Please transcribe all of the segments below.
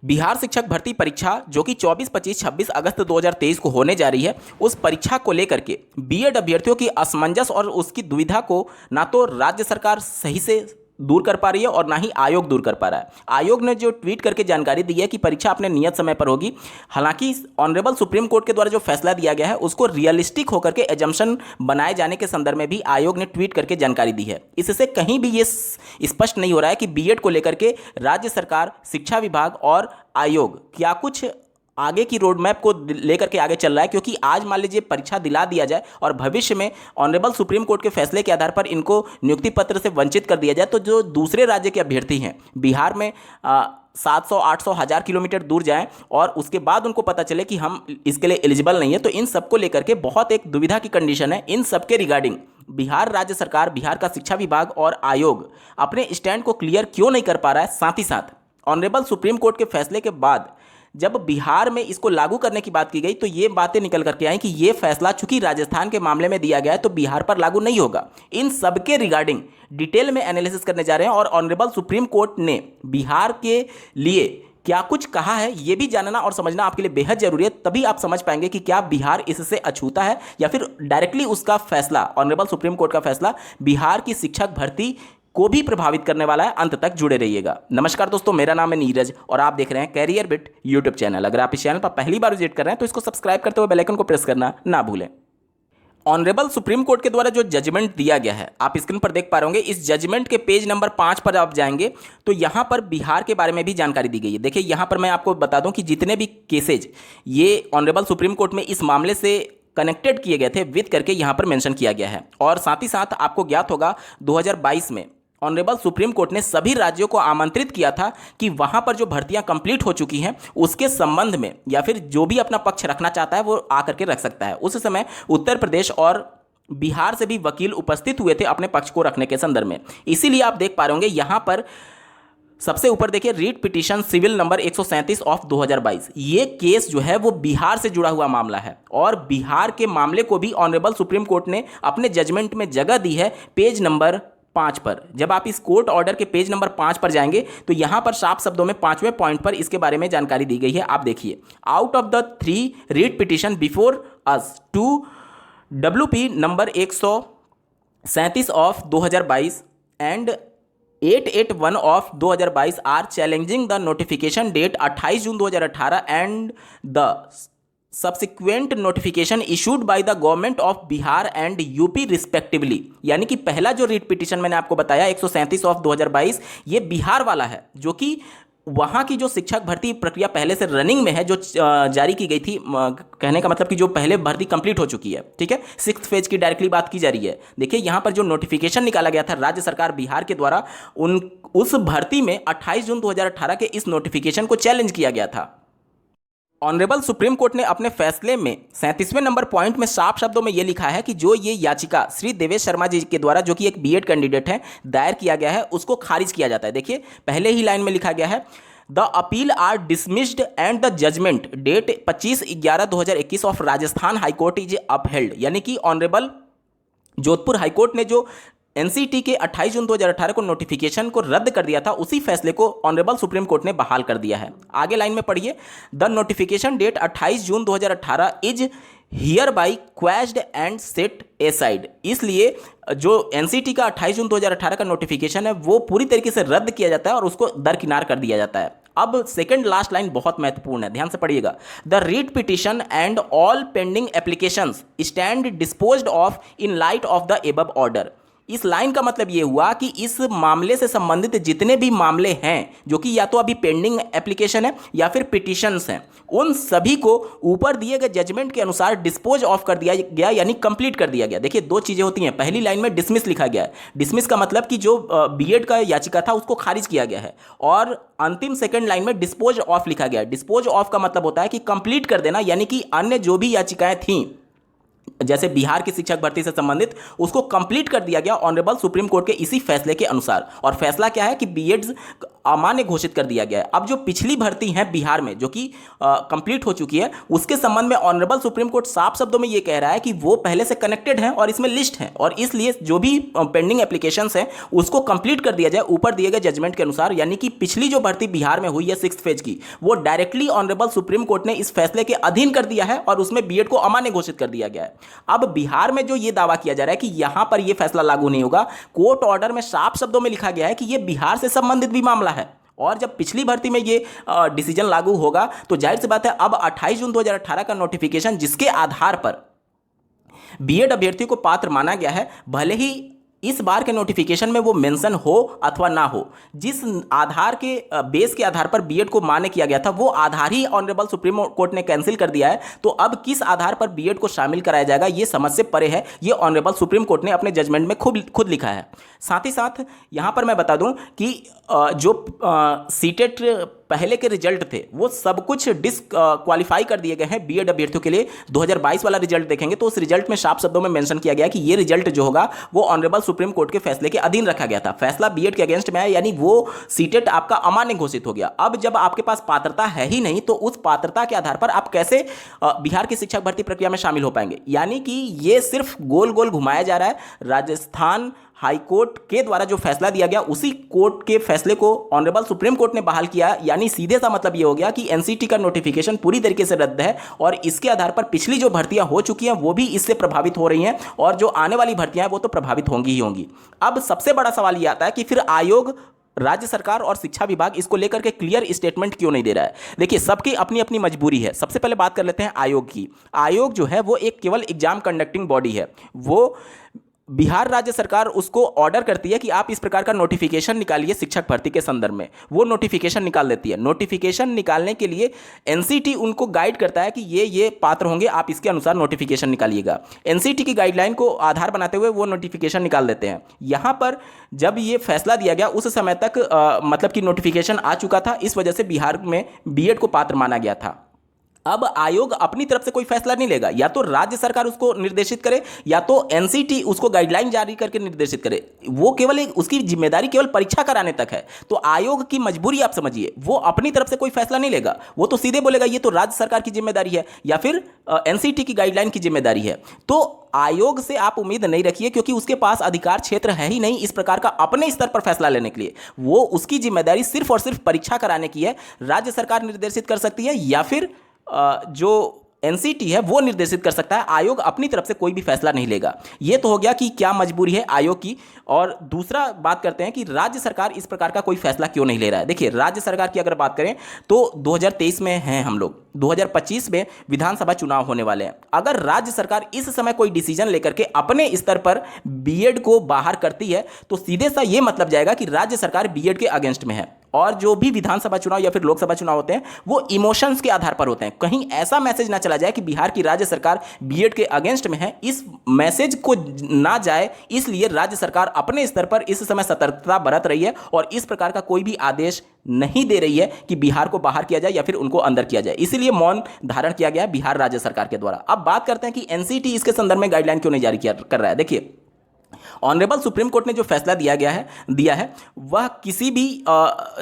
बिहार शिक्षक भर्ती परीक्षा जो कि 24, 25, 26 अगस्त 2023 को होने जा रही है, उस परीक्षा को लेकर के बीएड अभ्यर्थियों की असमंजस और उसकी दुविधा को ना तो राज्य सरकार सही से दूर कर पा रही है और ना ही आयोग दूर कर पा रहा है। आयोग ने जो ट्वीट करके जानकारी दी है कि परीक्षा अपने नियत समय पर होगी। हालांकि ऑनरेबल सुप्रीम कोर्ट के द्वारा जो फैसला दिया गया है उसको रियलिस्टिक होकर के एजम्पशन बनाए जाने के संदर्भ में भी आयोग ने ट्वीट करके जानकारी दी है। इससे कहीं भी ये स्पष्ट नहीं हो रहा है कि बीएड को लेकर के राज्य सरकार, शिक्षा विभाग और आयोग क्या कुछ आगे की रोड मैप को लेकर के आगे चल रहा है। क्योंकि आज मान लीजिए परीक्षा दिला दिया जाए और भविष्य में ऑनरेबल सुप्रीम कोर्ट के फैसले के आधार पर इनको नियुक्ति पत्र से वंचित कर दिया जाए, तो जो दूसरे राज्य के अभ्यर्थी हैं बिहार में 700, 800, 1000 किलोमीटर दूर जाएं और उसके बाद उनको पता चले कि हम इसके लिए एलिजिबल नहीं है, तो इन सबको लेकर के बहुत एक दुविधा की कंडीशन है। इन सबके रिगार्डिंग बिहार राज्य सरकार, बिहार का शिक्षा विभाग और आयोग अपने स्टैंड को क्लियर क्यों नहीं कर पा रहा है। साथ ही साथ ऑनरेबल सुप्रीम कोर्ट के फैसले के बाद जब बिहार में इसको लागू करने की बात की गई तो ये बातें निकल करके आई कि ये फैसला चूंकि राजस्थान के मामले में दिया गया है तो बिहार पर लागू नहीं होगा। इन सबके रिगार्डिंग डिटेल में एनालिसिस करने जा रहे हैं और ऑनरेबल सुप्रीम कोर्ट ने बिहार के लिए क्या कुछ कहा है ये भी जानना और समझना आपके लिए बेहद जरूरी है। तभी आप समझ पाएंगे कि क्या बिहार इससे अछूता है या फिर डायरेक्टली उसका फैसला, ऑनरेबल सुप्रीम कोर्ट का फैसला बिहार की शिक्षक भर्ती को भी प्रभावित करने वाला है। अंत तक जुड़े रहिएगा। नमस्कार दोस्तों, मेरा नाम है नीरज और आप देख रहे हैं कैरियर बिट यूट्यूब चैनल। अगर आप इस चैनल पर पहली बार विजिट कर रहे हैं तो इसको सब्सक्राइब करते हुए बेल आइकन को प्रेस करना ना भूलें। ऑनरेबल सुप्रीम कोर्ट के द्वारा जो जजमेंट दिया गया है आप स्क्रीन पर देख पा रहे होंगे। इस जजमेंट के पेज नंबर 5 पर आप जाएंगे तो यहां पर बिहार के बारे में भी जानकारी दी गई है। देखिए यहां पर मैं आपको बता दूं कि जितने भी केसेज ये ऑनरेबल सुप्रीम कोर्ट में इस मामले से कनेक्टेड किए गए थे विद करके यहां पर मेंशन किया गया है। और साथ ही साथ आपको ज्ञात होगा 2022 में ऑनरेबल सुप्रीम कोर्ट ने सभी राज्यों को आमंत्रित किया था कि वहां पर जो भर्तियां कंप्लीट हो चुकी हैं उसके संबंध में या फिर जो भी अपना पक्ष रखना चाहता है वो आकर के रख सकता है। उस समय उत्तर प्रदेश और बिहार से भी वकील उपस्थित हुए थे अपने पक्ष को रखने के संदर्भ में। इसीलिए आप देख पा रहे होंगे यहां पर सबसे ऊपर देखिए writ petition civil number 137 of 2022। ये केस जो है वो बिहार से जुड़ा हुआ मामला है और बिहार के मामले को भी ऑनरेबल सुप्रीम कोर्ट ने अपने जजमेंट में जगह दी है पेज नंबर 5 पर। जब आप इस कोर्ट ऑर्डर के पेज नंबर 5 पर जाएंगे तो यहां पर साफ शब्दों में 5वें पॉइंट पर इसके बारे में जानकारी दी गई है। आप देखिए, out of the 3 writ petition before us two WP number 137 of 2022 and 881 of 2022 are challenging the notification date 28 June 2018 and the subsequent notification issued by the government of Bihar and UP respectively. यानी कि पहला जो REET petition मैंने आपको बताया 137 of 2022 ये बिहार वाला है, जो कि वहाँ की जो शिक्षक भर्ती प्रक्रिया पहले से रनिंग में है, जो जारी की गई थी। कहने का मतलब कि जो पहले भर्ती कंप्लीट हो चुकी है, ठीक है, 6th फेज की डायरेक्टली बात की जा रही है। देखिए यहाँ पर जो नोटिफिकेशन निकाला गया था राज्य सरकार बिहार के द्वारा उस भर्ती में 28 जून 2018 के इस नोटिफिकेशन को चैलेंज किया गया था। ऑनरेबल सुप्रीम कोर्ट ने अपने फैसले में 37वें नंबर पॉइंट में साफ शब्दों में यह लिखा है कि जो ये याचिका श्री देवेश शर्मा जी के द्वारा, जो कि एक बीएड कैंडिडेट है, दायर किया गया है उसको खारिज किया जाता है। देखिए पहले ही लाइन में लिखा गया है the appeal are dismissed and the judgment date 25/11/2021 of Rajasthan high court is upheld. यानी कि ऑनरेबल जोधपुर हाईकोर्ट ने जो एनसीटी के 28 जून 2018 को नोटिफिकेशन को रद्द कर दिया था, उसी फैसले को ऑनरेबल सुप्रीम कोर्ट ने बहाल कर दिया है। आगे लाइन में पढ़िए, the notification date 28 June 2018 is hereby quashed and set aside. इसलिए जो एनसीटी का 28 जून 2018 का नोटिफिकेशन है वो पूरी तरीके से रद्द किया जाता है और उसको दरकिनार कर दिया जाता है। अब सेकंड लास्ट लाइन बहुत महत्वपूर्ण है, ध्यान से पढ़िएगा। The writ petition and all pending applications stand disposed of in light of the above order. इस लाइन का मतलब ये हुआ कि इस मामले से संबंधित जितने भी मामले हैं जो कि या तो अभी पेंडिंग एप्लीकेशन है या फिर पिटीशंस हैं, उन सभी को ऊपर दिए गए जजमेंट के अनुसार डिस्पोज ऑफ कर दिया गया, यानी कंप्लीट कर दिया गया। देखिए दो चीजें होती हैं, पहली लाइन में डिसमिस लिखा गया है, डिसमिस का मतलब कि जो बीएड का याचिका था उसको खारिज किया गया है, और अंतिम सेकंड लाइन में डिस्पोज ऑफ लिखा गया है। डिस्पोज ऑफ का मतलब होता है कि कंप्लीट कर देना, यानी कि अन्य जो भी याचिकाएं थीं जैसे बिहार की शिक्षक भर्ती से संबंधित उसको कंप्लीट कर दिया गया ऑनरेबल सुप्रीम कोर्ट के इसी फैसले के अनुसार। और फैसला क्या है कि बीएड अमान्य घोषित कर दिया गया है। अब जो पिछली भर्ती है बिहार में जो कि कंप्लीट हो चुकी है, उसके संबंध में ऑनरेबल सुप्रीम कोर्ट साफ शब्दों में ये कह रहा है कि वो पहले से कनेक्टेड है और इसमें लिस्ट है, और इसलिए जो भी पेंडिंग एप्लीकेशंस हैं उसको कंप्लीट कर दिया जाए ऊपर दिए गए जजमेंट के अनुसार। यानी कि पिछली जो भर्ती बिहार में हुई है 6th फेज की, वो डायरेक्टली ऑनरेबल सुप्रीम कोर्ट ने इस फैसले के अधीन कर दिया है और उसमें बीएड को अमान्य घोषित कर दिया गया है। अब बिहार में जो ये दावा किया जा रहा है कि यहां पर यह फैसला लागू नहीं होगा, कोर्ट ऑर्डर में साफ शब्दों में लिखा गया है कि यह बिहार से संबंधित भी मामला है, और जब पिछली भर्ती में ये डिसीजन लागू होगा तो जाहिर सी बात है अब 28 जून 2018 का नोटिफिकेशन जिसके आधार पर बीएड अभ्यर्थी को पात्र माना गया है, भले ही इस बार के नोटिफिकेशन में वो मेंशन हो अथवा ना हो, जिस आधार के बेस के आधार पर बीएड को मान्य किया गया था वो आधार ही ऑनरेबल सुप्रीम कोर्ट ने कैंसिल कर दिया है। तो अब किस आधार पर बीएड को शामिल कराया जाएगा ये समझ से परे है, ये ऑनरेबल सुप्रीम कोर्ट ने अपने जजमेंट में खुद लिखा है। साथ ही साथ यहाँ पर मैं बता दूं कि जो सीटेट पहले के रिजल्ट थे वो सब कुछ डिसक्वालीफाई कर दिए गए हैं बीएड अभ्यर्थियों के लिए। 2022 वाला रिजल्ट देखेंगे तो उस रिजल्ट में साफ शब्दों में मेंशन किया गया कि ये रिजल्ट जो होगा वो ऑनरेबल सुप्रीम कोर्ट के फैसले के अधीन रखा गया था। फैसला बीएड के अगेंस्ट में है, यानी वो सीटेट आपका अमान्य घोषित हो गया। अब जब आपके पास पात्रता है ही नहीं तो उस पात्रता के आधार पर आप कैसे बिहार की शिक्षक भर्ती प्रक्रिया में शामिल हो पाएंगे। यानी कि ये सिर्फ गोल गोल घुमाया जा रहा है। राजस्थान हाई कोर्ट के द्वारा जो फैसला दिया गया उसी कोर्ट के फैसले को ऑनरेबल सुप्रीम कोर्ट ने बहाल किया, यानी सीधे सा मतलब ये हो गया कि एनसीटी का नोटिफिकेशन पूरी तरीके से रद्द है और इसके आधार पर पिछली जो भर्तियां हो चुकी हैं वो भी इससे प्रभावित हो रही हैं और जो आने वाली भर्तियां हैं वो तो प्रभावित होंगी ही होंगी। अब सबसे बड़ा सवाल ये आता है कि फिर आयोग, राज्य सरकार और शिक्षा विभाग इसको लेकर के क्लियर स्टेटमेंट क्यों नहीं दे रहा है। देखिए, सबकी अपनी अपनी मजबूरी है। सबसे पहले बात कर लेते हैं आयोग की। आयोग जो है वो एक केवल एग्जाम कंडक्टिंग बॉडी है। वो बिहार राज्य सरकार उसको ऑर्डर करती है कि आप इस प्रकार का नोटिफिकेशन निकालिए शिक्षक भर्ती के संदर्भ में, वो नोटिफिकेशन निकाल देती है। नोटिफिकेशन निकालने के लिए एनसीटी उनको गाइड करता है कि ये पात्र होंगे, आप इसके अनुसार नोटिफिकेशन निकालिएगा। एनसीटी की गाइडलाइन को आधार बनाते हुए वो नोटिफिकेशन निकाल देते हैं। यहाँ पर जब ये फैसला दिया गया उस समय तक मतलब कि नोटिफिकेशन आ चुका था, इस वजह से बिहार में बीएड को पात्र माना गया था। अब आयोग अपनी तरफ से कोई फैसला नहीं लेगा, या तो राज्य सरकार उसको निर्देशित करे या तो एनसीटी उसको गाइडलाइन जारी करके निर्देशित करे। वो केवल उसकी जिम्मेदारी केवल परीक्षा कराने तक है। तो आयोग की मजबूरी आप समझिए, वो अपनी तरफ से कोई फैसला नहीं लेगा, वो तो सीधे बोलेगा ये तो राज्य सरकार की जिम्मेदारी है या फिर एनसीटी की गाइडलाइन की जिम्मेदारी है। तो आयोग से आप उम्मीद नहीं रखिए, क्योंकि उसके पास अधिकार क्षेत्र है ही नहीं इस प्रकार का अपने स्तर पर फैसला लेने के लिए। वो उसकी जिम्मेदारी सिर्फ और सिर्फ परीक्षा कराने की है। राज्य सरकार निर्देशित कर सकती है या फिर जो एनसीटी है वो निर्देशित कर सकता है। आयोग अपनी तरफ से कोई भी फैसला नहीं लेगा। ये तो हो गया कि क्या मजबूरी है आयोग की। और दूसरा बात करते हैं कि राज्य सरकार इस प्रकार का कोई फैसला क्यों नहीं ले रहा है। देखिए, राज्य सरकार की अगर बात करें तो 2023 में हैं हम लोग, 2025 में विधानसभा चुनाव होने वाले हैं। अगर राज्य सरकार इस समय कोई डिसीजन लेकर के अपने स्तर पर बीएड को बाहर करती है तो सीधे सा ये मतलब जाएगा कि राज्य सरकार बीएड के अगेंस्ट में है। और जो भी विधानसभा चुनाव या फिर लोकसभा चुनाव होते हैं वो इमोशंस के आधार पर होते हैं। कहीं ऐसा मैसेज ना चला जाए कि बिहार की राज्य सरकार बीएड के अगेंस्ट में है, इस मैसेज को ना जाए, इसलिए राज्य सरकार अपने स्तर पर इस समय सतर्कता बरत रही है और इस प्रकार का कोई भी आदेश नहीं दे रही है कि बिहार को बाहर किया जाए या फिर उनको अंदर किया जाए। इसीलिए मौन धारण किया गया बिहार राज्य सरकार के द्वारा। अब बात करते हैं कि एनसीटी इसके संदर्भ में गाइडलाइन क्यों नहीं जारी कर रहा है। देखिए, ऑनरेबल सुप्रीम कोर्ट ने जो फैसला दिया है वह किसी भी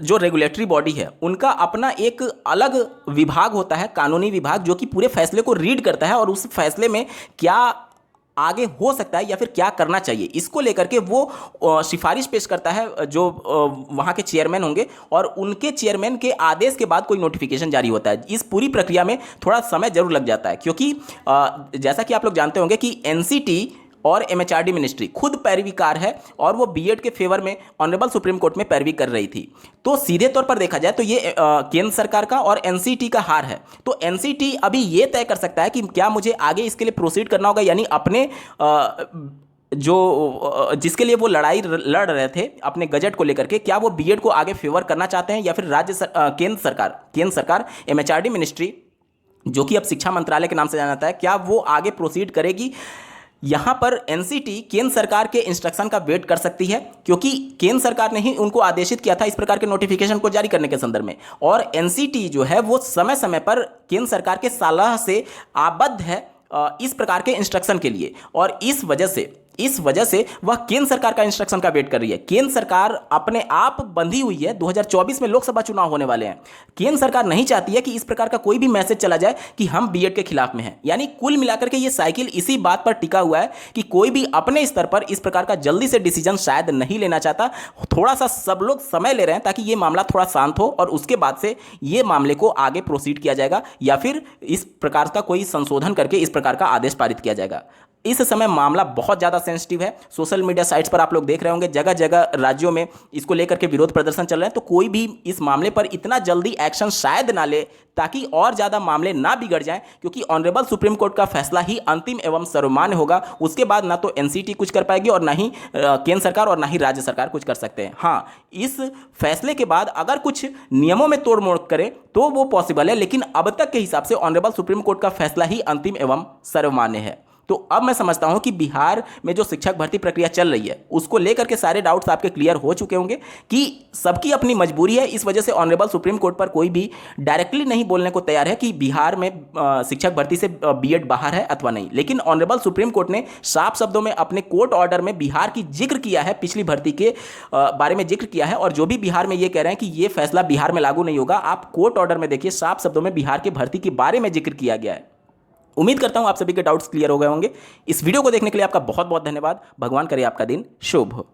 जो रेगुलेटरी बॉडी है उनका अपना एक अलग विभाग होता है, कानूनी विभाग, जो कि पूरे फैसले को रीड करता है और उस फैसले में क्या आगे हो सकता है या फिर क्या करना चाहिए इसको लेकर के वो सिफारिश पेश करता है जो वहाँ के चेयरमैन होंगे, और उनके चेयरमैन के आदेश के बाद कोई नोटिफिकेशन जारी होता है। इस पूरी प्रक्रिया में थोड़ा समय जरूर लग जाता है, क्योंकि जैसा कि आप लोग जानते होंगे कि एनसीटी और एमएचआरडी मिनिस्ट्री खुद पैरवीकार है और वो बीएड के फेवर में ऑनरेबल सुप्रीम कोर्ट में पैरवी कर रही थी। तो सीधे तौर पर देखा जाए तो ये केंद्र सरकार का और एनसीटी का हार है। तो एनसीटी अभी ये तय कर सकता है कि क्या मुझे आगे इसके लिए प्रोसीड करना होगा, यानी अपने जो जिसके लिए वो लड़ाई लड़ रहे थे अपने गजट को लेकर के, क्या वो बीएड को आगे फेवर करना चाहते हैं या फिर केंद्र सरकार एमएचआरडी मिनिस्ट्री जो कि अब शिक्षा मंत्रालय के नाम से जाना जाता है, क्या वो आगे प्रोसीड करेगी। यहाँ पर एनसीटी केंद्र सरकार के इंस्ट्रक्शन का वेट कर सकती है, क्योंकि केंद्र सरकार ने ही उनको आदेशित किया था इस प्रकार के नोटिफिकेशन को जारी करने के संदर्भ में, और एनसीटी जो है वो समय समय पर केंद्र सरकार के सलाह से आबद्ध है इस प्रकार के इंस्ट्रक्शन के लिए। और इस वजह से इस वजह से वह केंद्र सरकार का इंस्ट्रक्शन का वेट कर रही है। केंद्र सरकार अपने आप बंधी हुई है, 2024 में लोकसभा चुनाव होने वाले हैं। केंद्र सरकार नहीं चाहती है कि इस प्रकार का कोई भी मैसेज चला जाए कि हम बीएड के खिलाफ में हैं। यानी कुल मिलाकर के ये साइकिल इसी बात पर टिका हुआ है कि कोई भी अपने स्तर पर इस प्रकार का जल्दी से डिसीजन शायद नहीं लेना चाहता। थोड़ा सा सब लोग समय ले रहे हैं ताकि ये मामला थोड़ा शांत हो और उसके बाद से ये मामले को आगे प्रोसीड किया जाएगा या फिर इस प्रकार का कोई संशोधन करके इस प्रकार का आदेश पारित किया जाएगा। इस समय मामला बहुत ज़्यादा सेंसिटिव है। सोशल मीडिया साइट्स पर आप लोग देख रहे होंगे, जगह जगह राज्यों में इसको लेकर के विरोध प्रदर्शन चल रहे हैं। तो कोई भी इस मामले पर इतना जल्दी एक्शन शायद ना ले ताकि और ज़्यादा मामले ना बिगड़ जाएं, क्योंकि ऑनरेबल सुप्रीम कोर्ट का फैसला ही अंतिम एवं सर्वमान्य होगा। उसके बाद ना तो एनसीटी कुछ कर पाएगी और ना ही केंद्र सरकार और ना ही राज्य सरकार कुछ कर सकते हैं। हाँ, इस फैसले के बाद अगर कुछ नियमों में तोड़ मोड़ करे तो वो पॉसिबल है, लेकिन अब तक के हिसाब से ऑनरेबल सुप्रीम कोर्ट का फैसला ही अंतिम एवं सर्वमान्य है। तो अब मैं समझता हूं कि बिहार में जो शिक्षक भर्ती प्रक्रिया चल रही है उसको लेकर के सारे डाउट्स आपके क्लियर हो चुके होंगे कि सबकी अपनी मजबूरी है। इस वजह से ऑनरेबल सुप्रीम कोर्ट पर कोई भी डायरेक्टली नहीं बोलने को तैयार है कि बिहार में शिक्षक भर्ती से बीएड बाहर है अथवा नहीं। लेकिन ऑनरेबल सुप्रीम कोर्ट ने साफ शब्दों में अपने कोर्ट ऑर्डर में बिहार की जिक्र किया है, पिछली भर्ती के बारे में जिक्र किया है। और जो भी बिहार में ये कह रहे हैं कि ये फैसला बिहार में लागू नहीं होगा, आप कोर्ट ऑर्डर में देखिए, साफ शब्दों में बिहार की भर्ती के बारे में जिक्र किया गया है। उम्मीद करता हूं आप सभी के डाउट्स क्लियर हो गए होंगे। इस वीडियो को देखने के लिए आपका बहुत बहुत धन्यवाद। भगवान करे आपका दिन शुभ हो।